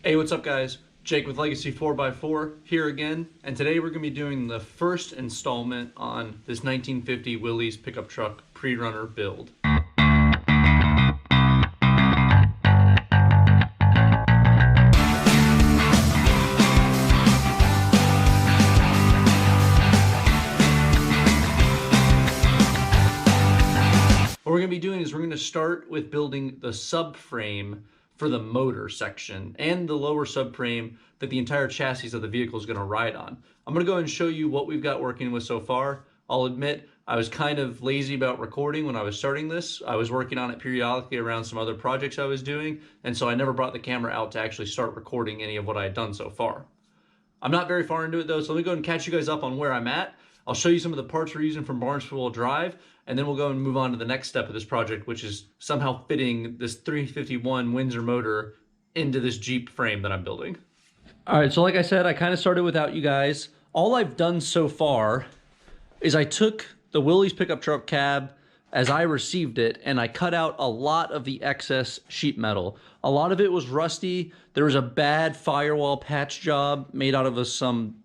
Hey, what's up guys? Jake with Legacy 4x4 here again, and today we're going to be doing the first installment on this 1950 Willys pickup truck pre-runner build. What we're going to be doing is we're going to start with building the subframe for the motor section and the lower subframe that the entire chassis of the vehicle is going to ride on. I'm going to go and show you what we've got working with so far. I'll admit I was kind of lazy about recording when I was starting this. I was working on it periodically around some other projects I was doing, and so I never brought the camera out to actually start recording any of what I had done so far. I'm not very far into it though, so let me go ahead and catch you guys up on where I'm at. I'll show you some of the parts we're using from Barnes-Four-Wheel Drive, and then we'll go and move on to the next step of this project, which is somehow fitting this 351 Windsor motor into this Jeep frame that I'm building. All right, so like I said, I kind of started without you guys. All I've done so far is I took the Willys pickup truck cab as I received it, and I cut out a lot of the excess sheet metal. A lot of it was rusty. There was a bad firewall patch job made out of some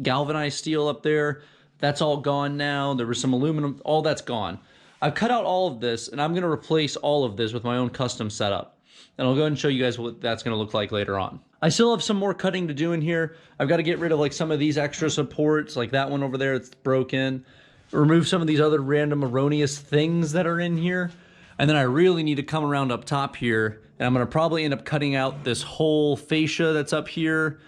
galvanized steel up there. That's all gone now. There was some aluminum, all that's gone. I've cut out all of this, and I'm gonna replace all of this with my own custom setup. And I'll go ahead and show you guys what that's gonna look like later on. I still have some more cutting to do in here. I've got to get rid of like some of these extra supports, like that one over there that's broken. Remove some of these other random erroneous things that are in here. And then I really need to come around up top here, and I'm gonna probably end up cutting out this whole fascia that's up here,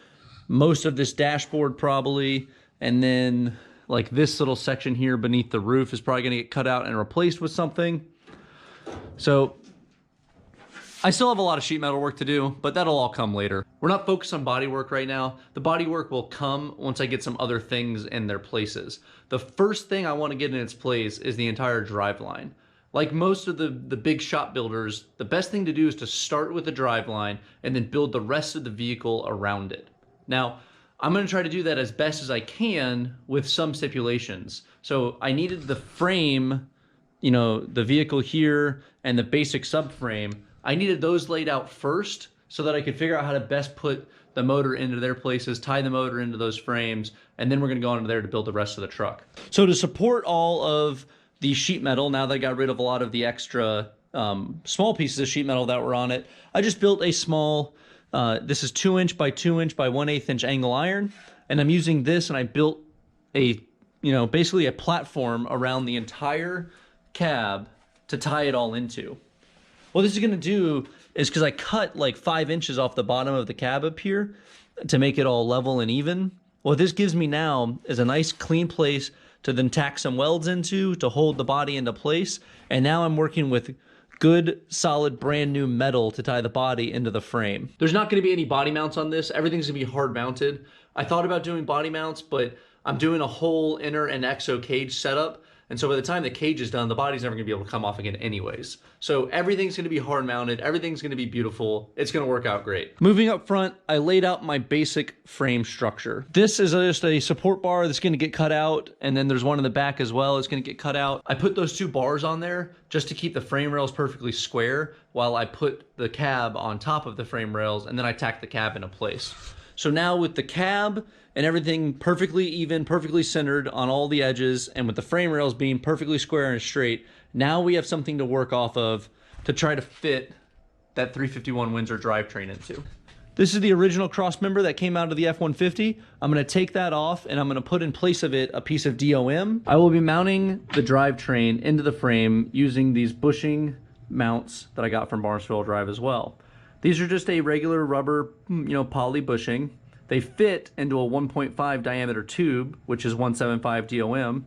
most of this dashboard probably, and then like this little section here beneath the roof is probably gonna get cut out and replaced with something. So I still have a lot of sheet metal work to do, but that'll all come later. We're not focused on body work right now. The body work will come once I get some other things in their places. The first thing I want to get in its place is the entire driveline. Like most of the big shop builders, the best thing to do is to start with the driveline and then build the rest of the vehicle around it. Now, I'm going to try to do that as best as I can with some stipulations. So I needed the frame, you know, the vehicle here and the basic subframe. I needed those laid out first so that I could figure out how to best put the motor into their places, tie the motor into those frames, and then we're going to go on there to build the rest of the truck. So to support all of the sheet metal, now that I got rid of a lot of the extra small pieces of sheet metal that were on it, I just built a small, this is 2" by 2" by 1/8 inch angle iron, and I'm using this, and I built a, basically a platform around the entire cab to tie it all into. What this is going to do is, because I cut like 5 inches off the bottom of the cab up here to make it all level and even, what this gives me now is a nice clean place to then tack some welds into to hold the body into place. And now I'm working with good, solid, brand new metal to tie the body into the frame. There's not going to be any body mounts on this. Everything's going to be hard mounted. I thought about doing body mounts, but I'm doing a whole inner and exo cage setup. And so by the time the cage is done, the body's never gonna be able to come off again anyways. So everything's gonna be hard mounted, everything's gonna be beautiful, it's gonna work out great. Moving up front, I laid out my basic frame structure. This is just a support bar that's gonna get cut out, and then there's one in the back as well, it's gonna get cut out. I put those 2 bars on there just to keep the frame rails perfectly square while I put the cab on top of the frame rails, and then I tack the cab into place. So now with the cab and everything perfectly even, perfectly centered on all the edges, and with the frame rails being perfectly square and straight, now we have something to work off of to try to fit that 351 Windsor drivetrain into. This is the original cross member that came out of the F-150. I'm gonna take that off and I'm gonna put in place of it a piece of DOM. I will be mounting the drivetrain into the frame using these bushing mounts that I got from Barnes-Four-Wheel Drive as well. These are just a regular rubber, poly bushing. They fit into a 1.5 diameter tube, which is 175 DOM,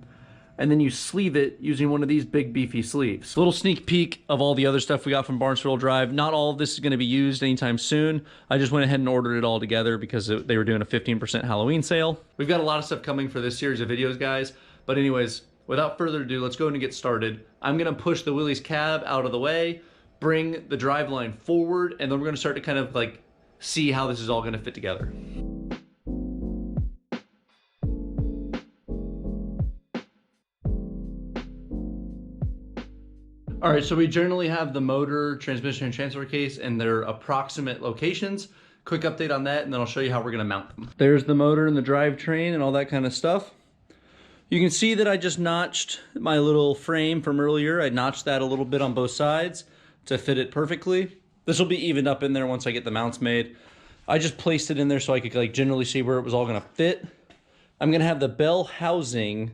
and then you sleeve it using one of these big beefy sleeves. A little sneak peek of all the other stuff we got from Barnes-Four-Wheel Drive. Not all of this is gonna be used anytime soon. I just went ahead and ordered it all together because they were doing a 15% Halloween sale. We've got a lot of stuff coming for this series of videos, guys. But anyways, without further ado, let's go ahead and get started. I'm gonna push the Willys cab out of the way, bring the driveline forward, and then we're gonna start to kind of like see how this is all gonna fit together. All right, so we generally have the motor, transmission, and transfer case in their approximate locations. quick update on that, and then I'll show you how we're gonna mount them. There's the motor and the drivetrain and all that kind of stuff. You can see that I just notched my little frame from earlier. I notched that a little bit on both sides to fit it perfectly. This will be evened up in there once I get the mounts made. I just placed it in there so I could like generally see where it was all gonna fit. I'm gonna have the bell housing,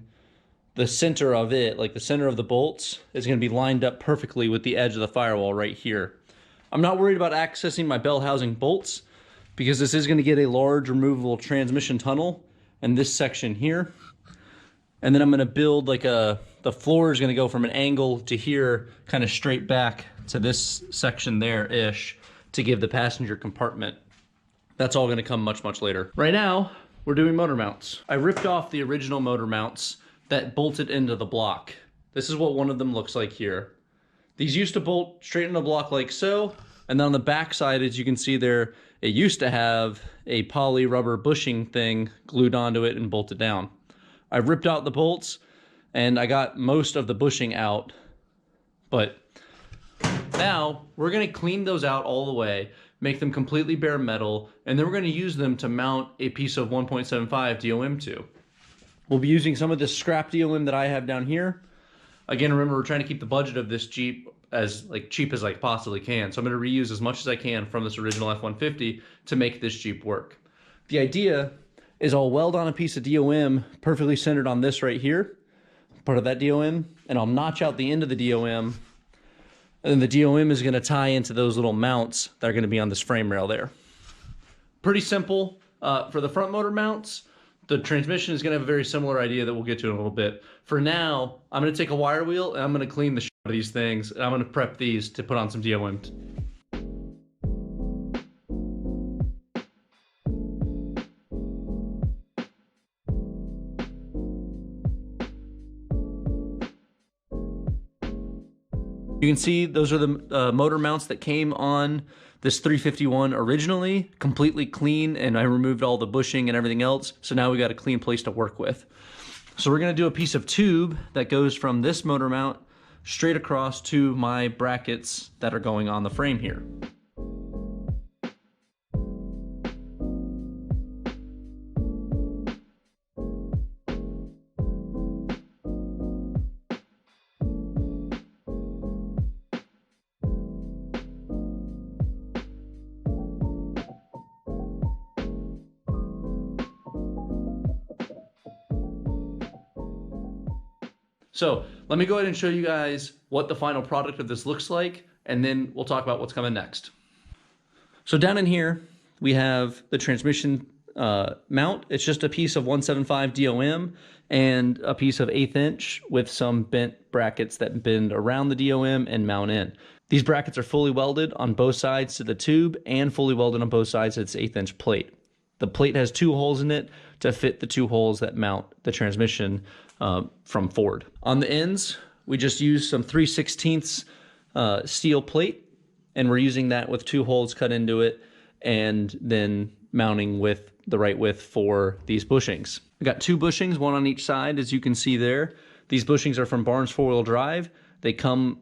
the center of it, like the center of the bolts, is gonna be lined up perfectly with the edge of the firewall right here. I'm not worried about accessing my bell housing bolts because this is gonna get a large removable transmission tunnel in this section here. And then I'm gonna build like the floor is gonna go from an angle to here, kind of straight back to this section there-ish to give the passenger compartment. That's all gonna come much, much later. Right now, we're doing motor mounts. I ripped off the original motor mounts that bolted into the block. This is what one of them looks like here. These used to bolt straight in the block like so, and then on the back side, as you can see there, it used to have a poly rubber bushing thing glued onto it and bolted down. I ripped out the bolts and I got most of the bushing out, but now we're gonna clean those out all the way, make them completely bare metal, and then we're gonna use them to mount a piece of 1.75 DOM to. We'll be using some of this scrap DOM that I have down here. Again, remember, we're trying to keep the budget of this Jeep as cheap as I possibly can. So I'm gonna reuse as much as I can from this original F-150 to make this Jeep work. The idea is I'll weld on a piece of DOM perfectly centered on this right here, part of that DOM, and I'll notch out the end of the DOM, and then the DOM is gonna tie into those little mounts that are gonna be on this frame rail there. Pretty simple. For the front motor mounts, the transmission is gonna have a very similar idea that we'll get to in a little bit. For now, I'm gonna take a wire wheel and I'm gonna clean the shit out of these things, and I'm gonna prep these to put on some DOM. You can see those are the motor mounts that came on this 351 originally, completely clean, and I removed all the bushing and everything else. So now we got a clean place to work with. So we're gonna do a piece of tube that goes from this motor mount straight across to my brackets that are going on the frame here. So let me go ahead and show you guys what the final product of this looks like, and then we'll talk about what's coming next. So down in here, we have the transmission mount. It's just a piece of 175 DOM and a piece of 1/8 inch with some bent brackets that bend around the DOM and mount in. These brackets are fully welded on both sides to the tube and fully welded on both sides to its 1/8 inch plate. The plate has 2 holes in it to fit the 2 holes that mount the transmission from Ford. On the ends, we just use some 3/16 steel plate, and we're using that with 2 holes cut into it, and then mounting with the right width for these bushings. We got 2 bushings, one on each side, as you can see there. These bushings are from Barnes 4-wheel drive. They come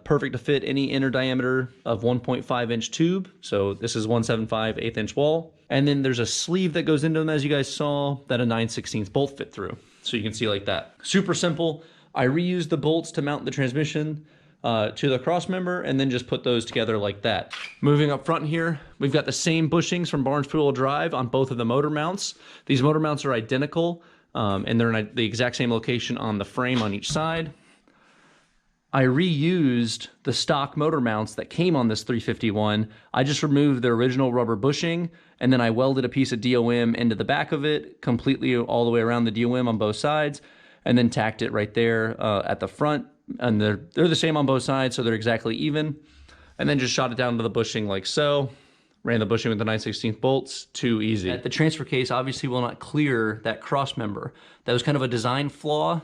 perfect to fit any inner diameter of 1.5 inch tube. So this is 175 1/8 inch wall. And then there's a sleeve that goes into them, as you guys saw, that a 9/16 bolt fit through. So you can see like that. Super simple. I reused the bolts to mount the transmission to the cross member, and then just put those together like that. Moving up front here, we've got the same bushings from Barnes 4-wheel drive on both of the motor mounts. These motor mounts are identical, and they're in the exact same location on the frame on each side. I reused the stock motor mounts that came on this 351. I just removed the original rubber bushing, and then I welded a piece of DOM into the back of it, completely all the way around the DOM on both sides, and then tacked it right there at the front. And they're the same on both sides, so they're exactly even. And then just shot it down to the bushing like so. Ran the bushing with the 9/16 bolts, too easy. The transfer case obviously will not clear that cross member. That was kind of a design flaw.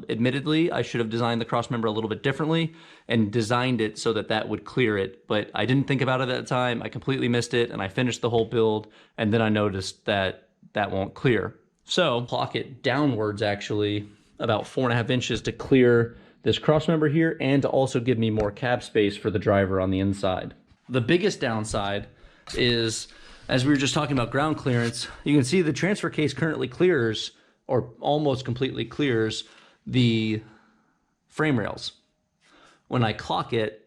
Admittedly, I should have designed the cross member a little bit differently and designed it so that that would clear it. But I didn't think about it at the time. I completely missed it, and I finished the whole build, and then I noticed that that won't clear. So clock it downwards, actually, about 4.5 inches to clear this cross member here, and to also give me more cab space for the driver on the inside. The biggest downside is As we were just talking about ground clearance, you can see the transfer case currently clears, or almost completely clears, the frame rails. When I clock it,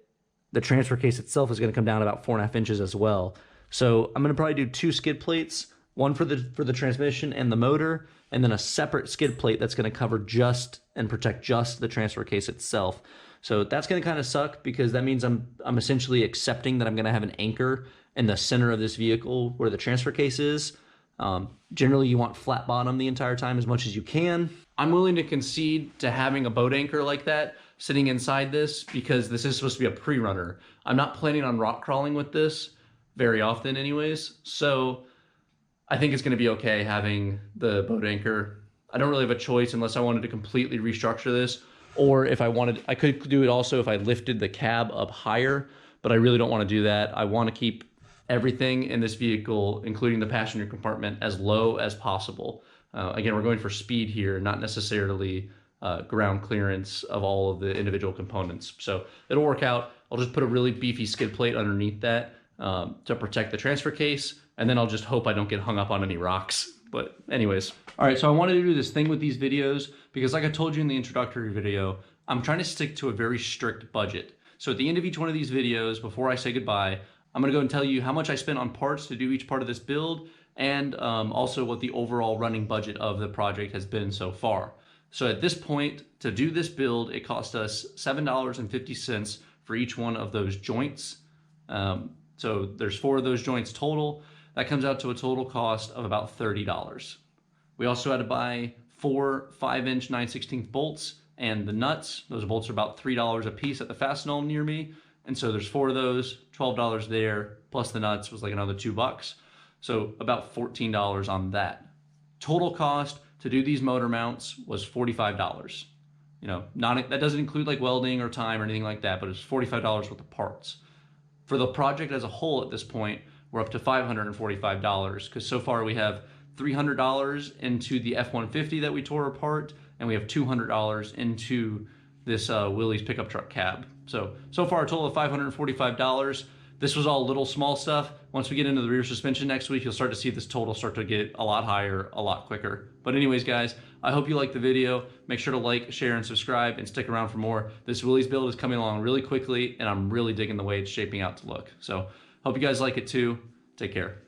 the transfer case itself is going to come down about 4.5 inches as well. So I'm going to probably do 2 skid plates, one for the transmission and the motor, and then a separate skid plate that's going to cover just and protect just the transfer case itself. So that's going to kind of suck, because that means I'm essentially accepting that I'm going to have an anchor in the center of this vehicle where the transfer case is. Generally, you want flat bottom the entire time as much as you can. I'm willing to concede to having a boat anchor like that sitting inside this, because this is supposed to be a pre-runner. I'm not planning on rock crawling with this very often anyways, so I think it's going to be okay having the boat anchor. I don't really have a choice unless I wanted to completely restructure this, or if I wanted, I could do it also if I lifted the cab up higher, but I really don't want to do that. I want to keep everything in this vehicle, including the passenger compartment, as low as possible. Again, we're going for speed here, not necessarily ground clearance of all of the individual components. So it'll work out. I'll just put a really beefy skid plate underneath that to protect the transfer case, and then I'll just hope I don't get hung up on any rocks. But anyways, all right, so I wanted to do this thing with these videos because, like I told you in the introductory video, I'm trying to stick to a very strict budget. So at the end of each one of these videos, before I say goodbye, I'm gonna go and tell you how much I spent on parts to do each part of this build, and also what the overall running budget of the project has been so far. So at this point, to do this build, it cost us $7.50 for each one of those joints. So there's 4 of those joints total. That comes out to a total cost of about $30. We also had to buy 4 5-inch 9/16 bolts and the nuts. Those bolts are about $3 a piece at the Fastenal near me. And so there's 4 of those, $12 there, plus the nuts was like another $2. So about $14 on that. Total cost to do these motor mounts was $45. You know, that doesn't include like welding or time or anything like that, but it's $45 worth of parts. For the project as a whole at this point, we're up to $545, because so far we have $300 into the F-150 that we tore apart, and we have $200 into this Willy's pickup truck cab. So far a total of $545. This was all little small stuff. Once we get into the rear suspension next week, you'll start to see this total start to get a lot higher, a lot quicker. But anyways, guys, I hope you liked the video. Make sure to like, share, and subscribe, and stick around for more. This Willy's build is coming along really quickly, and I'm really digging the way it's shaping out to look. So hope you guys like it too. Take care.